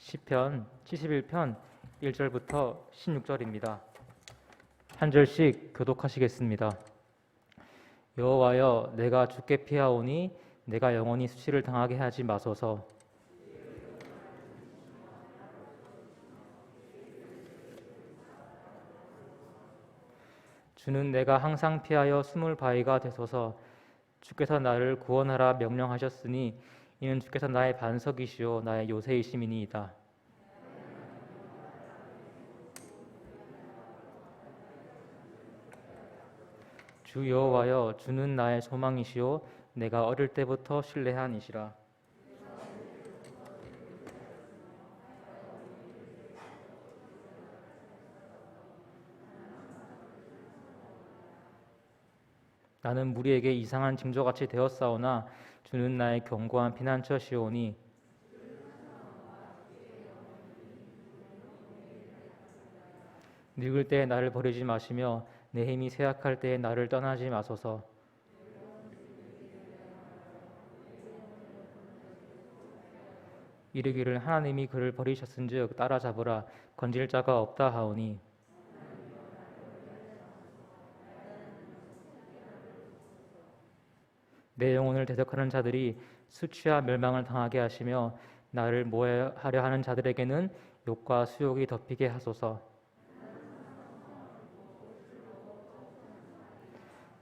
시편 71편 1절부터 16절입니다. 한 절씩 교독하시겠습니다. 여호와여, 내가 주께 피하오니 내가 영원히 수치를 당하게 하지 마소서. 주는 내가 항상 피하여 숨을 바위가 되소서. 주께서 나를 구원하라 명령하셨으니 이는 주께서 나의 반석이시오 나의 요새이심이니이다. 주 여호와여, 주는 나의 소망이시오 내가 어릴 때부터 신뢰한 이시라. 나는 무리에게 이상한 징조같이 되었사오나 주는 나의 견고한 피난처시오니 늙을 때에 나를 버리지 마시며 내 힘이 쇠약할 때에 나를 떠나지 마소서. 이르기를 하나님이 그를 버리셨은즉 따라잡으라 건질 자가 없다 하오니 내 영혼을 대적하는 자들이 수치와 멸망을 당하게 하시며 나를 모해하려 하는 자들에게는 욕과 수욕이 덮이게 하소서.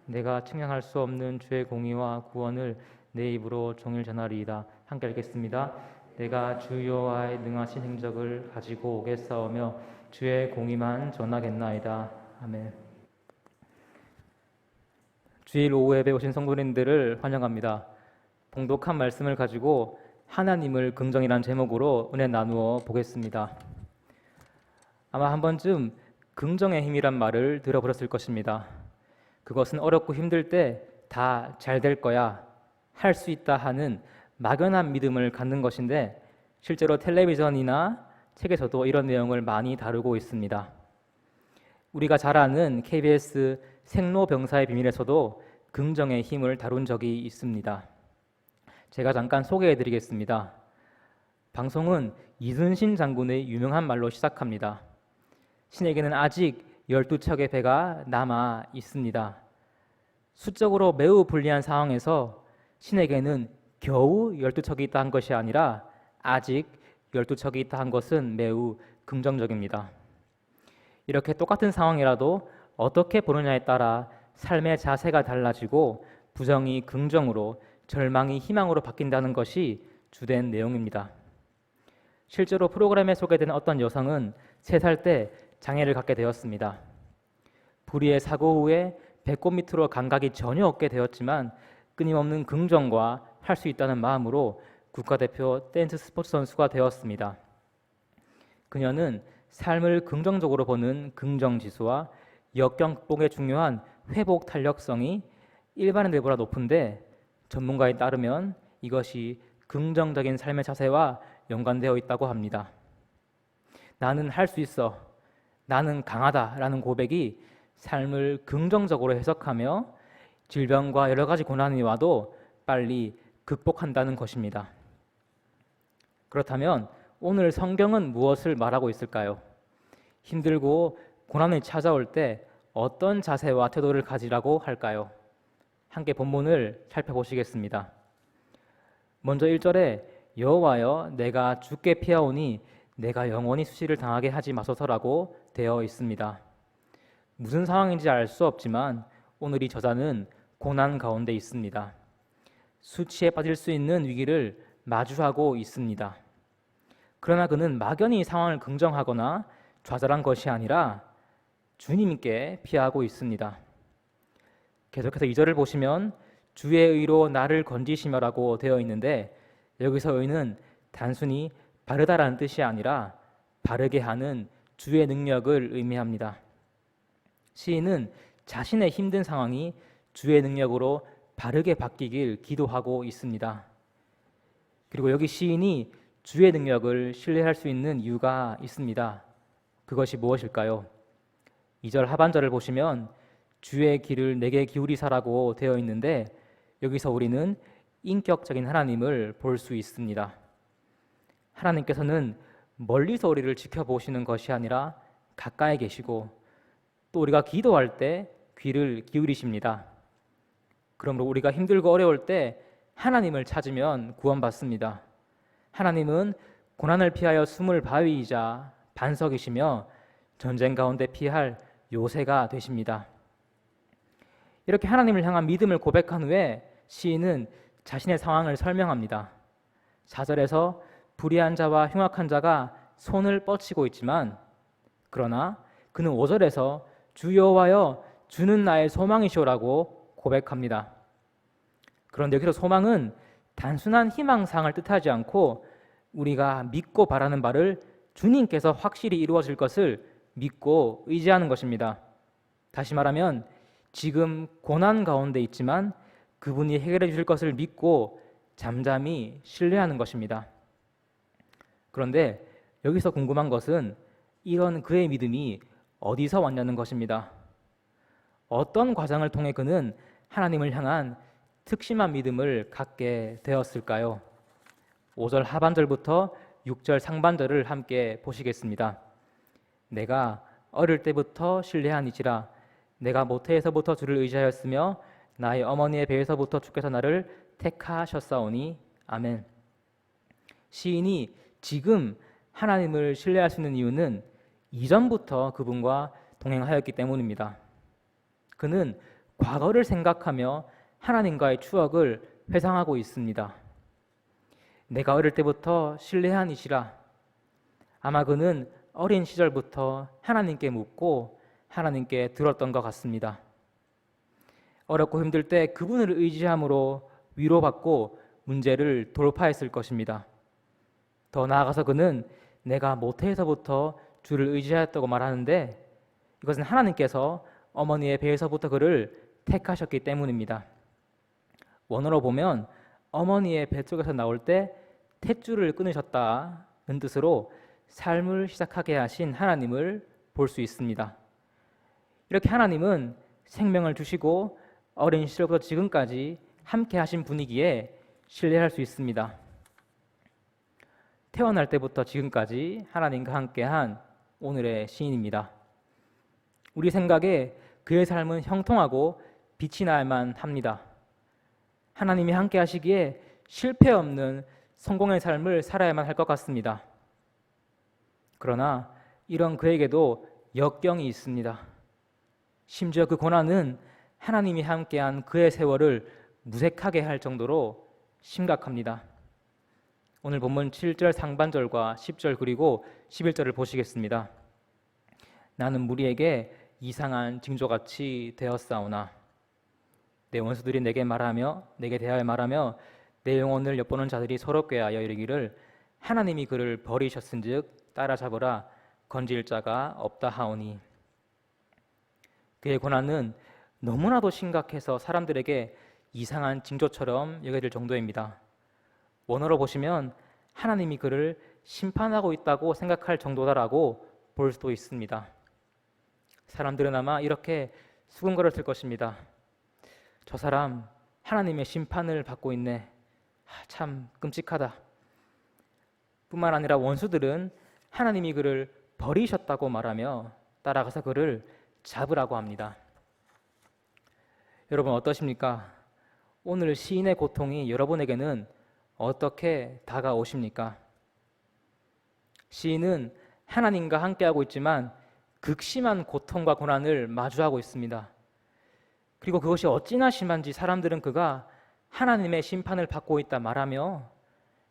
내가 측량할 수 없는 주의 공의와 구원을 내 입으로 종일 전하리이다. 함께 읽겠습니다. 내가 주 여호와의 능하신 행적을 가지고 오겠사오며 주의 공의만 전하겠나이다. 아멘. 주일 오후 예배 오신 성도님들을 환영합니다. 봉독한 말씀을 가지고 하나님을 긍정이라는 제목으로 은혜 나누어 보겠습니다. 아마 한 번쯤 긍정의 힘이란 말을 들어보셨을 것입니다. 그것은 어렵고 힘들 때 다 잘 될 거야, 할 수 있다 하는 막연한 믿음을 갖는 것인데 실제로 텔레비전이나 책에서도 이런 내용을 많이 다루고 있습니다. 우리가 잘 아는 KBS 생로병사의 비밀에서도 긍정의 힘을 다룬 적이 있습니다. 제가 잠깐 소개해 드리겠습니다. 방송은 이순신 장군의 유명한 말로 시작합니다. 신에게는 아직 12척의 배가 남아 있습니다. 수적으로 매우 불리한 상황에서 신에게는 겨우 12척이 있다 한 것이 아니라 아직 12척이 있다 한 것은 매우 긍정적입니다. 이렇게 똑같은 상황이라도 어떻게 보느냐에 따라 삶의 자세가 달라지고 부정이 긍정으로, 절망이 희망으로 바뀐다는 것이 주된 내용입니다. 실제로 프로그램에 소개된 어떤 여성은 3살 때 장애를 갖게 되었습니다. 불의의 사고 후에 배꼽 밑으로 감각이 전혀 없게 되었지만 끊임없는 긍정과 할 수 있다는 마음으로 국가대표 댄스 스포츠 선수가 되었습니다. 그녀는 삶을 긍정적으로 보는 긍정지수와 역경 극복에 중요한 회복 탄력성이 일반인들보다 높은데 전문가에 따르면 이것이 긍정적인 삶의 자세와 연관되어 있다고 합니다. 나는 할 수 있어, 나는 강하다라는 고백이 삶을 긍정적으로 해석하며 질병과 여러 가지 고난이 와도 빨리 극복한다는 것입니다. 그렇다면 오늘 성경은 무엇을 말하고 있을까요? 힘들고 고난이 찾아올 때 어떤 자세와 태도를 가지라고 할까요? 함께 본문을 살펴보시겠습니다. 먼저 1절에 여호와여, 내가 주께 피하오니 내가 영원히 수치를 당하게 하지 마소서라고 되어 있습니다. 무슨 상황인지 알 수 없지만 오늘 이 저자는 고난 가운데 있습니다. 수치에 빠질 수 있는 위기를 마주하고 있습니다. 그러나 그는 막연히 상황을 긍정하거나 좌절한 것이 아니라 주님께 피하고 있습니다. 계속해서 2절을 보시면 주의 의로 나를 건지시며라고 되어 있는데 여기서 의는 단순히 바르다라는 뜻이 아니라 바르게 하는 주의 능력을 의미합니다. 시인은 자신의 힘든 상황이 주의 능력으로 바르게 바뀌길 기도하고 있습니다. 그리고 여기 시인이 주의 능력을 신뢰할 수 있는 이유가 있습니다. 그것이 무엇일까요? 2절 하반절을 보시면 주의 길을 내게 기울이사라고 되어 있는데 여기서 우리는 인격적인 하나님을 볼 수 있습니다. 하나님께서는 멀리서 우리를 지켜보시는 것이 아니라 가까이 계시고 또 우리가 기도할 때 귀를 기울이십니다. 그러므로 우리가 힘들고 어려울 때 하나님을 찾으면 구원받습니다. 하나님은 고난을 피하여 숨을 바위이자 반석이시며 전쟁 가운데 피할 요새가 되십니다. 이렇게 하나님을 향한 믿음을 고백한 후에 시인은 자신의 상황을 설명합니다. 4절에서 불의한 자와 흉악한 자가 손을 뻗치고 있지만 그러나 그는 5절에서 주 여호와여 주는 나의 소망이시오라고 고백합니다. 그런데 여기서 소망은 단순한 희망사항을 뜻하지 않고 우리가 믿고 바라는 바를 주님께서 확실히 이루어질 것을 믿고 의지하는 것입니다. 다시 말하면 지금 고난 가운데 있지만 그분이 해결해 주실 것을 믿고 잠잠히 신뢰하는 것입니다. 그런데 여기서 궁금한 것은 이런 그의 믿음이 어디서 왔냐는 것입니다. 어떤 과정을 통해 그는 하나님을 향한 특심한 믿음을 갖게 되었을까요? 5절 하반절부터 6절 상반절을 함께 보시겠습니다. 내가 어릴 때부터 신뢰하니지라 내가 모태에서부터 주를 의지하였으며 나의 어머니의 배에서부터 주께서 나를 택하셨사오니 아멘. 시인이 지금 하나님을 신뢰할 수 있는 이유는 이전부터 그분과 동행하였기 때문입니다. 그는 과거를 생각하며 하나님과의 추억을 회상하고 있습니다. 내가 어릴 때부터 신뢰한 이시라. 아마 그는 어린 시절부터 하나님께 묻고 하나님께 들었던 것 같습니다. 어렵고 힘들 때 그분을 의지함으로 위로받고 문제를 돌파했을 것입니다. 더 나아가서 그는 내가 모태에서부터 주를 의지하였다고 말하는데 이것은 하나님께서 어머니의 배에서부터 그를 택하셨기 때문입니다. 원어로 보면 어머니의 배 쪽에서 나올 때 탯줄을 끊으셨다는 뜻으로 삶을 시작하게 하신 하나님을 볼 수 있습니다. 이렇게 하나님은 생명을 주시고 어린 시절부터 지금까지 함께 하신 분이기에 신뢰할 수 있습니다. 태어날 때부터 지금까지 하나님과 함께한 오늘의 시인입니다. 우리 생각에 그의 삶은 형통하고 빛이 나야만 합니다. 하나님이 함께 하시기에 실패 없는 성공의 삶을 살아야만 할 것 같습니다. 그러나 이런 그에게도 역경이 있습니다. 심지어 그 고난은 하나님이 함께한 그의 세월을 무색하게 할 정도로 심각합니다. 오늘 본문 7절 상반절과 10절 그리고 11절을 보시겠습니다. 나는 무리에게 이상한 징조같이 되었사오나 내 원수들이 내게 대하여 말하며 내 영혼을 엿보는 자들이 서로 꾀하여 이르기를 하나님이 그를 버리셨은즉 따라잡으라 건질 자가 없다 하오니. 그의 고난은 너무나도 심각해서 사람들에게 이상한 징조처럼 여겨질 정도입니다. 원어로 보시면 하나님이 그를 심판하고 있다고 생각할 정도다라고 볼 수도 있습니다. 사람들은 아마 이렇게 수군거렸을 것입니다. 저 사람 하나님의 심판을 받고 있네. 참 끔찍하다. 뿐만 아니라 원수들은 하나님이 그를 버리셨다고 말하며 따라가서 그를 잡으라고 합니다. 여러분 어떠십니까? 오늘 시인의 고통이 여러분에게는 어떻게 다가오십니까? 시인은 하나님과 함께하고 있지만 극심한 고통과 고난을 마주하고 있습니다. 그리고 그것이 어찌나 심한지 사람들은 그가 하나님의 심판을 받고 있다 말하며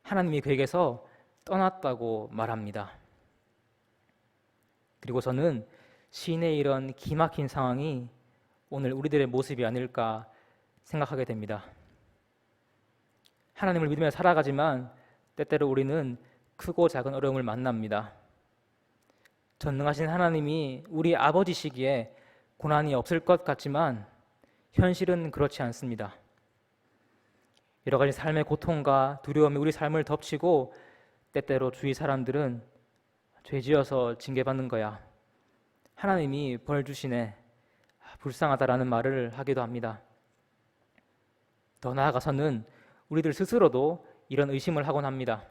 하나님이 그에게서 떠났다고 말합니다. 그리고 저는 시인의 이런 기막힌 상황이 오늘 우리들의 모습이 아닐까 생각하게 됩니다. 하나님을 믿으며 살아가지만 때때로 우리는 크고 작은 어려움을 만납니다. 전능하신 하나님이 우리 아버지시기에 고난이 없을 것 같지만 현실은 그렇지 않습니다. 여러 가지 삶의 고통과 두려움이 우리 삶을 덮치고 때때로 주위 사람들은 죄지어서 징계받는 거야. 하나님이 벌 주시네. 불쌍하다라는 말을 하기도 합니다. 더 나아가서는 우리들 스스로도 이런 의심을 하곤 합니다.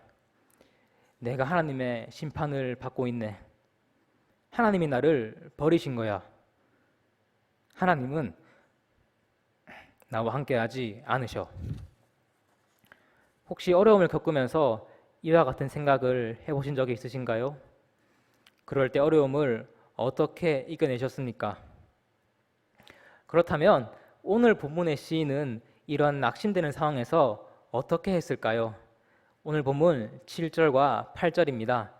내가 하나님의 심판을 받고 있네. 하나님이 나를 버리신 거야. 하나님은 나와 함께하지 않으셔. 혹시 어려움을 겪으면서 이와 같은 생각을 해보신 적이 있으신가요? 그럴 때 어려움을 어떻게 이겨내셨습니까? 그렇다면 오늘 본문의 시인은 이런 낙심되는 상황에서 어떻게 했을까요? 오늘 본문 7절과 8절입니다.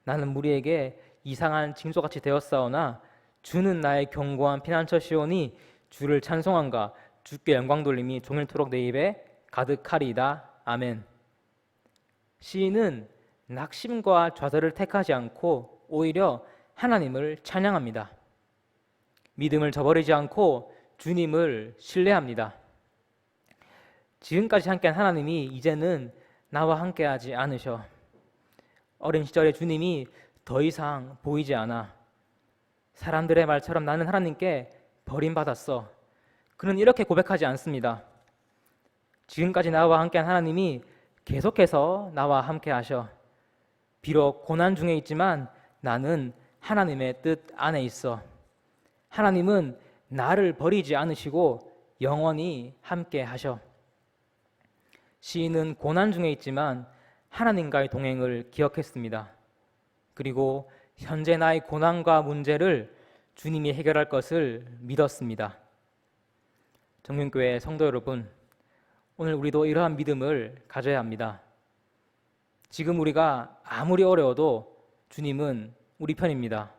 나는 무리에게 이상한 징조같이 되었사오나 주는 나의 견고한 피난처시오니 주를 찬송한가 주께 영광 돌림이 종일토록 내 입에 가득하리이다. 아멘. 시인은 낙심과 좌절을 택하지 않고 오히려 하나님을 찬양합니다. 믿음을 저버리지 않고 주님을 신뢰합니다. 지금까지 함께한 하나님이 이제는 나와 함께하지 않으셔. 어린 시절의 주님이 더 이상 보이지 않아. 사람들의 말처럼 나는 하나님께 버림받았어. 그는 이렇게 고백하지 않습니다. 지금까지 나와 함께한 하나님이 계속해서 나와 함께 하셔. 비록 고난 중에 있지만 나는 하나님의 뜻 안에 있어. 하나님은 나를 버리지 않으시고 영원히 함께 하셔. 시인은 고난 중에 있지만 하나님과의 동행을 기억했습니다. 그리고 현재 나의 고난과 문제를 주님이 해결할 것을 믿었습니다. 정윤교회 성도 여러분, 오늘 우리도 이러한 믿음을 가져야 합니다. 지금 우리가 아무리 어려워도 주님은 우리 편입니다.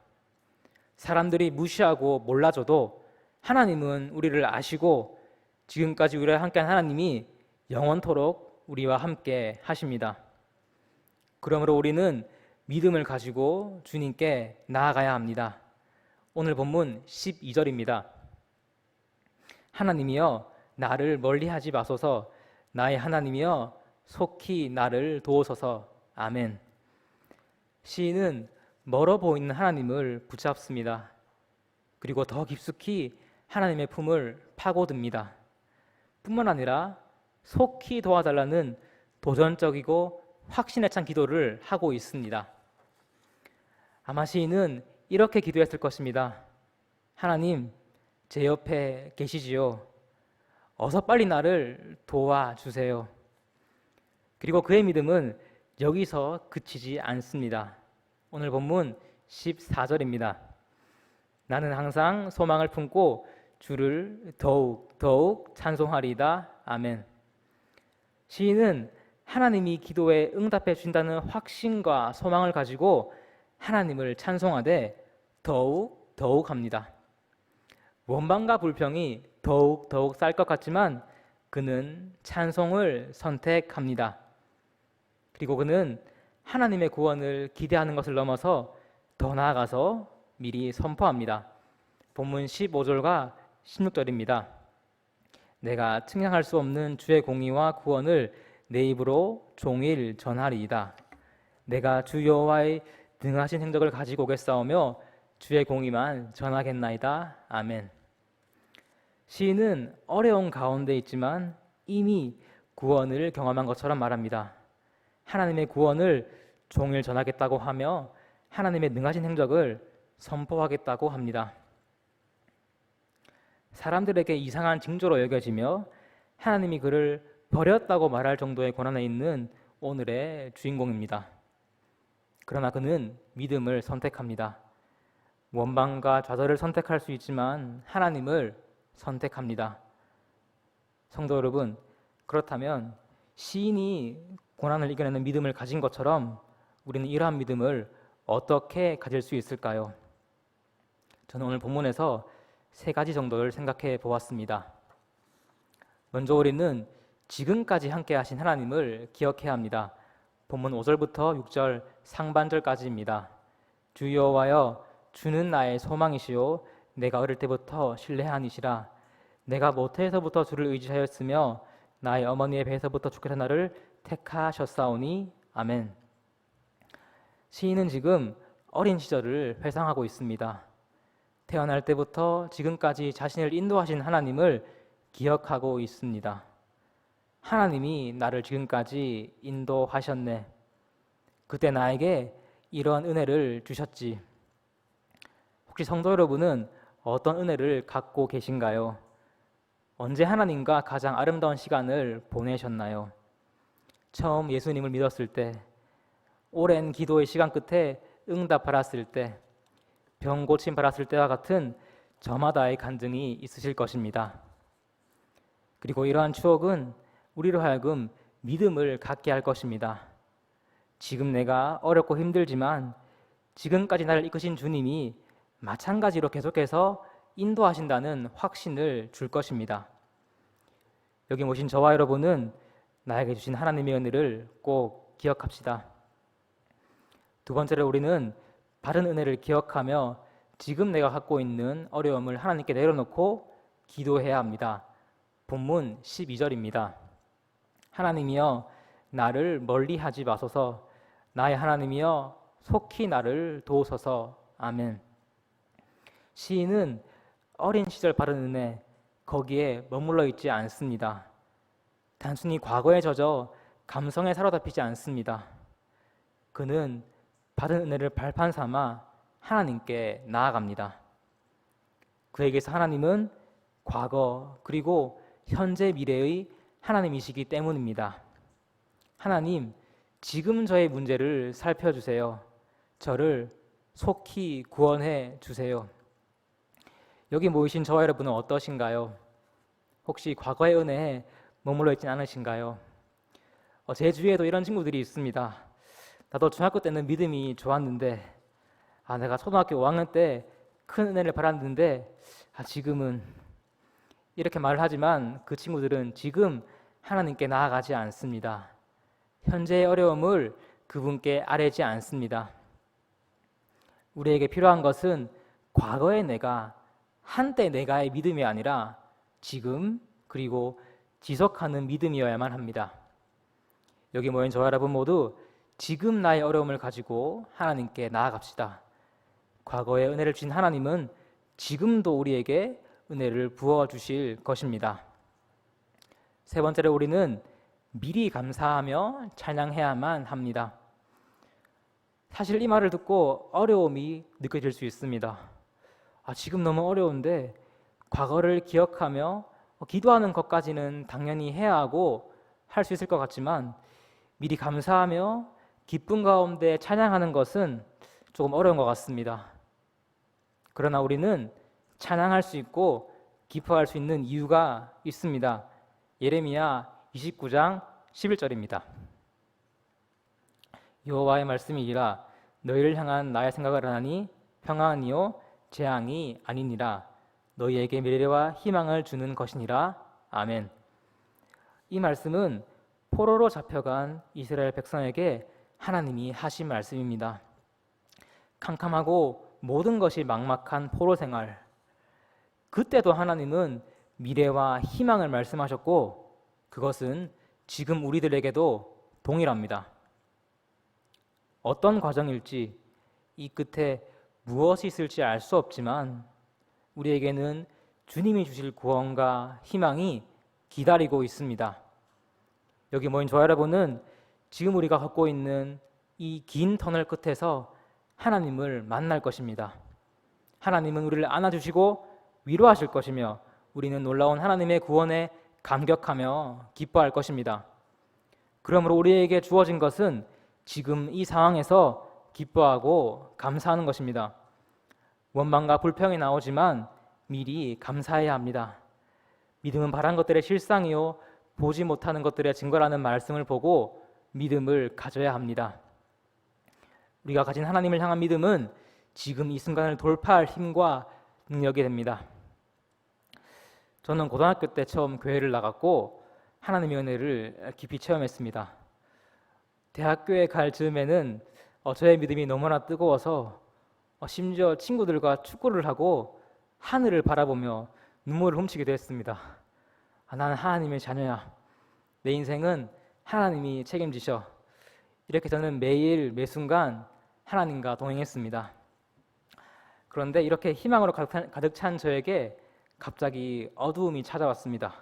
사람들이 무시하고 몰라줘도 하나님은 우리를 아시고 지금까지 우리와 함께한 하나님이 영원토록 우리와 함께 하십니다. 그러므로 우리는 믿음을 가지고 주님께 나아가야 합니다. 오늘 본문 12절입니다. 하나님이여 나를 멀리하지 마소서. 나의 하나님이여 속히 나를 도우소서. 아멘. 시인은 멀어 보이는 하나님을 붙잡습니다. 그리고 더 깊숙이 하나님의 품을 파고듭니다. 뿐만 아니라 속히 도와달라는 도전적이고 확신에 찬 기도를 하고 있습니다. 아마 시인은 이렇게 기도했을 것입니다. 하나님, 제 옆에 계시지요. 어서 빨리 나를 도와주세요. 그리고 그의 믿음은 여기서 그치지 않습니다. 오늘 본문 14절입니다. 나는 항상 소망을 품고 주를 더욱 찬송하리이다. 아멘. 시인은 하나님이 기도에 응답해 주신다는 확신과 소망을 가지고 하나님을 찬송하되 더욱 합니다. 원망과 불평이 더욱 쌓일 것 같지만 그는 찬송을 선택합니다. 그리고 그는 하나님의 구원을 기대하는 것을 넘어서 더 나아가서 미리 선포합니다. 본문 15절과 16절입니다. 내가 측량할 수 없는 주의 공의와 구원을 내 입으로 종일 전하리이다. 내가 주 여호와의 등하신 행적을 가지고 오겠사오며 주의 공의만 전하겠나이다. 아멘. 시인은 어려운 가운데 있지만 이미 구원을 경험한 것처럼 말합니다. 하나님의 구원을 종일 전하겠다고 하며 하나님의 능하신 행적을 선포하겠다고 합니다. 사람들에게 이상한 징조로 여겨지며 하나님이 그를 버렸다고 말할 정도의 고난에 있는 오늘의 주인공입니다. 그러나 그는 믿음을 선택합니다. 원망과 좌절을 선택할 수 있지만 하나님을 선택합니다. 성도 여러분, 그렇다면 시인이 고난을 이겨내는 믿음을 가진 것처럼 우리는 이러한 믿음을 어떻게 가질 수 있을까요? 저는 오늘 본문에서 3가지 정도를 생각해 보았습니다. 먼저 우리는 지금까지 함께 하신 하나님을 기억해야 합니다. 본문 5절부터 6절 상반절까지입니다. 주 여호와여, 주는 나의 소망이시요 내가 어릴 때부터 신뢰하니시라. 내가 모태에서부터 주를 의지하였으며 나의 어머니의 배에서부터 주께서 나를 택하셨사오니. 아멘. 시인은 지금 어린 시절을 회상하고 있습니다. 태어날 때부터 지금까지 자신을 인도하신 하나님을 기억하고 있습니다. 하나님이 나를 지금까지 인도하셨네. 그때 나에게 이런 은혜를 주셨지. 혹시 성도 여러분은 어떤 은혜를 갖고 계신가요? 언제 하나님과 가장 아름다운 시간을 보내셨나요? 처음 예수님을 믿었을 때, 오랜 기도의 시간 끝에 응답 받았을 때, 병 고침 받았을 때와 같은 저마다의 간증이 있으실 것입니다. 그리고 이러한 추억은 우리로 하여금 믿음을 갖게 할 것입니다. 지금 내가 어렵고 힘들지만 지금까지 나를 이끄신 주님이 마찬가지로 계속해서 인도하신다는 확신을 줄 것입니다. 여기 모신 저와 여러분은 나에게 주신 하나님의 은혜를 꼭 기억합시다. 두 번째로 우리는 바른 은혜를 기억하며 지금 내가 갖고 있는 어려움을 하나님께 내려놓고 기도해야 합니다. 본문 12절입니다. 하나님이여 나를 멀리하지 마소서, 나의 하나님이여 속히 나를 도우소서. 아멘. 시인은 어린 시절 바른 은혜, 거기에 머물러 있지 않습니다. 단순히 과거에 젖어 감성에 사로잡히지 않습니다. 그는 받은 은혜를 발판 삼아 하나님께 나아갑니다. 그에게서 하나님은 과거 그리고 현재 미래의 하나님이시기 때문입니다. 하나님, 지금 저의 문제를 살펴주세요. 저를 속히 구원해 주세요. 여기 모이신 저와 여러분은 어떠신가요? 혹시 과거의 은혜에 머물러 있진 않으신가요? 제 주위에도 이런 친구들이 있습니다. 나도 중학교 때는 믿음이 좋았는데 내가 초등학교 5학년 때 큰 은혜를 받았는데 지금은 이렇게 말을 하지만 그 친구들은 지금 하나님께 나아가지 않습니다. 현재의 어려움을 그분께 아뢰지 않습니다. 우리에게 필요한 것은 과거의 내가, 한때 내가의 믿음이 아니라 지금 그리고 지속하는 믿음이어야만 합니다. 여기 모인 저와 여러분 모두 지금 나의 어려움을 가지고 하나님께 나아갑시다. 과거의 은혜를 주신 하나님은 지금도 우리에게 은혜를 부어주실 것입니다. 세 번째로 우리는 미리 감사하며 찬양해야만 합니다. 사실 이 말을 듣고 어려움이 느껴질 수 있습니다. 지금 너무 어려운데 과거를 기억하며 기도하는 것까지는 당연히 해야 하고 할 수 있을 것 같지만 미리 감사하며 기쁨 가운데 찬양하는 것은 조금 어려운 것 같습니다. 그러나 우리는 찬양할 수 있고 기뻐할 수 있는 이유가 있습니다. 예레미야 29장 11절입니다. 여호와의 말씀이니라 너희를 향한 나의 생각을 하나니 평안이요 재앙이 아니니라 너희에게 미래와 희망을 주는 것이니라. 아멘. 이 말씀은 포로로 잡혀간 이스라엘 백성에게 하나님이 하신 말씀입니다. 캄캄하고 모든 것이 막막한 포로 생활, 그때도 하나님은 미래와 희망을 말씀하셨고 그것은 지금 우리들에게도 동일합니다. 어떤 과정일지 이 끝에 무엇이 있을지 알 수 없지만 우리에게는 주님이 주실 구원과 희망이 기다리고 있습니다. 여기 모인 저와 여러분은 지금 우리가 걷고 있는 이 긴 터널 끝에서 하나님을 만날 것입니다. 하나님은 우리를 안아주시고 위로하실 것이며 우리는 놀라운 하나님의 구원에 감격하며 기뻐할 것입니다. 그러므로 우리에게 주어진 것은 지금 이 상황에서 기뻐하고 감사하는 것입니다. 원망과 불평이 나오지만 미리 감사해야 합니다. 믿음은 바란 것들의 실상이요 보지 못하는 것들의 증거라는 말씀을 보고 믿음을 가져야 합니다. 우리가 가진 하나님을 향한 믿음은 지금 이 순간을 돌파할 힘과 능력이 됩니다. 저는 고등학교 때 처음 교회를 나갔고 하나님의 은혜를 깊이 체험했습니다. 대학교에 갈 즈음에는 저의 믿음이 너무나 뜨거워서 심지어 친구들과 축구를 하고 하늘을 바라보며 눈물을 훔치기도 했습니다. 나는 하나님의 자녀야. 내 인생은 하나님이 책임지셔. 이렇게 저는 매일 매순간 하나님과 동행했습니다. 그런데 이렇게 희망으로 가득 찬 저에게 갑자기 어두움이 찾아왔습니다.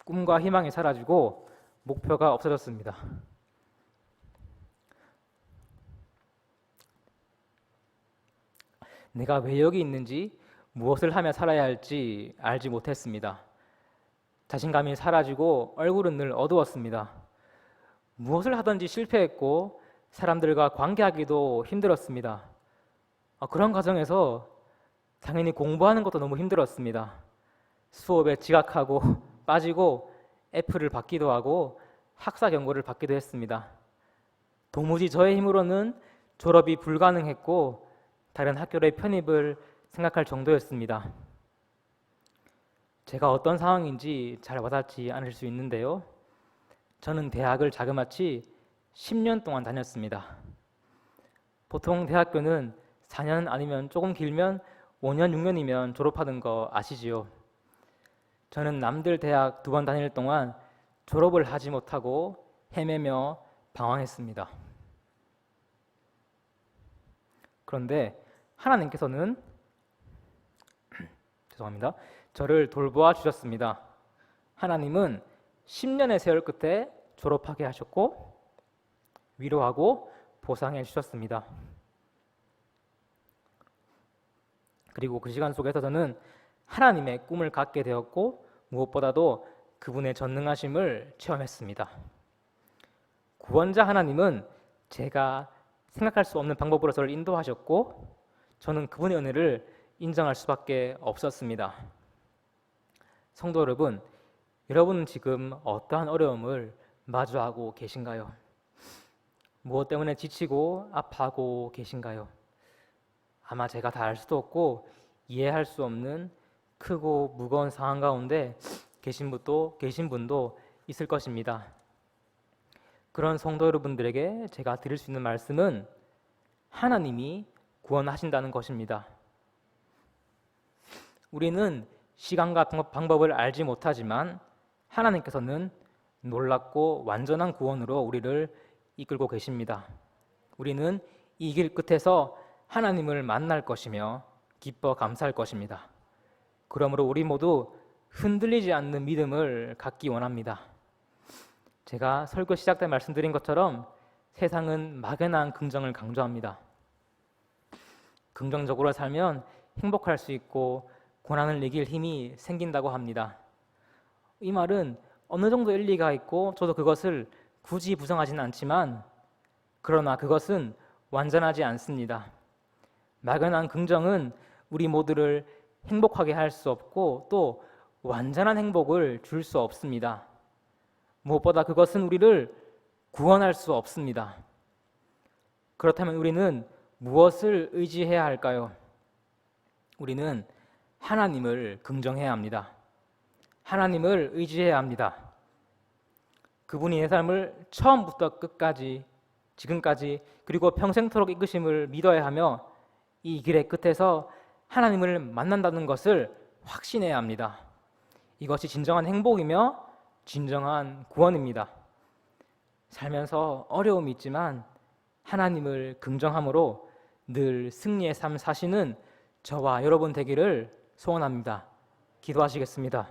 꿈과 희망이 사라지고 목표가 없어졌습니다. 내가 왜 여기 있는지, 무엇을 하며 살아야 할지 알지 못했습니다. 자신감이 사라지고 얼굴은 늘 어두웠습니다. 무엇을 하든지 실패했고 사람들과 관계하기도 힘들었습니다. 그런 과정에서 당연히 공부하는 것도 너무 힘들었습니다. 수업에 지각하고 빠지고 F를 받기도 하고 학사 경고를 받기도 했습니다. 도무지 저의 힘으로는 졸업이 불가능했고 다른 학교의 편입을 생각할 정도였습니다. 제가 어떤 상황인지 잘 와닿지 않을 수 있는데요. 저는 대학을 자그마치 10년 동안 다녔습니다. 보통 대학교는 4년 아니면 조금 길면 5년, 6년이면 졸업하는 거 아시지요? 저는 남들 대학 2번 다닐 동안 졸업을 하지 못하고 헤매며 방황했습니다. 그런데 하나님께서는 죄송합니다. 저를 돌보아 주셨습니다. 하나님은 10년의 세월 끝에 졸업하게 하셨고 위로하고 보상해 주셨습니다. 그리고 그 시간 속에서 저는 하나님의 꿈을 갖게 되었고 무엇보다도 그분의 전능하심을 체험했습니다. 구원자 하나님은 제가 생각할 수 없는 방법으로 저를 인도하셨고 저는 그분의 은혜를 인정할 수밖에 없었습니다. 성도 여러분, 여러분은 지금 어떠한 어려움을 마주하고 계신가요? 무엇 때문에 지치고 아파하고 계신가요? 아마 제가 다 알 수도 없고 이해할 수 없는 크고 무거운 상황 가운데 계신 분도 있을 것입니다. 그런 성도 여러분들에게 제가 드릴 수 있는 말씀은 하나님이 구원하신다는 것입니다. 우리는 시간과 방법을 알지 못하지만 하나님께서는 놀랍고 완전한 구원으로 우리를 이끌고 계십니다. 우리는 이 길 끝에서 하나님을 만날 것이며 기뻐 감사할 것입니다. 그러므로 우리 모두 흔들리지 않는 믿음을 갖기 원합니다. 제가 설교 시작 때 말씀드린 것처럼 세상은 막연한 긍정을 강조합니다. 긍정적으로 살면 행복할 수 있고 고난을 이길 힘이 생긴다고 합니다. 이 말은 어느 정도 일리가 있고 저도 그것을 굳이 부정하지는 않지만 그러나 그것은 완전하지 않습니다. 막연한 긍정은 우리 모두를 행복하게 할 수 없고 또 완전한 행복을 줄 수 없습니다. 무엇보다 그것은 우리를 구원할 수 없습니다. 그렇다면 우리는 무엇을 의지해야 할까요? 우리는 하나님을 긍정해야 합니다. 하나님을 의지해야 합니다. 그분이 내 삶을 처음부터 끝까지, 지금까지 그리고 평생토록 이끄심을 믿어야 하며 이 길의 끝에서 하나님을 만난다는 것을 확신해야 합니다. 이것이 진정한 행복이며 진정한 구원입니다. 살면서 어려움이 있지만 하나님을 긍정함으로 늘 승리의 삶 사시는 저와 여러분 되기를 소원합니다. 기도하시겠습니다.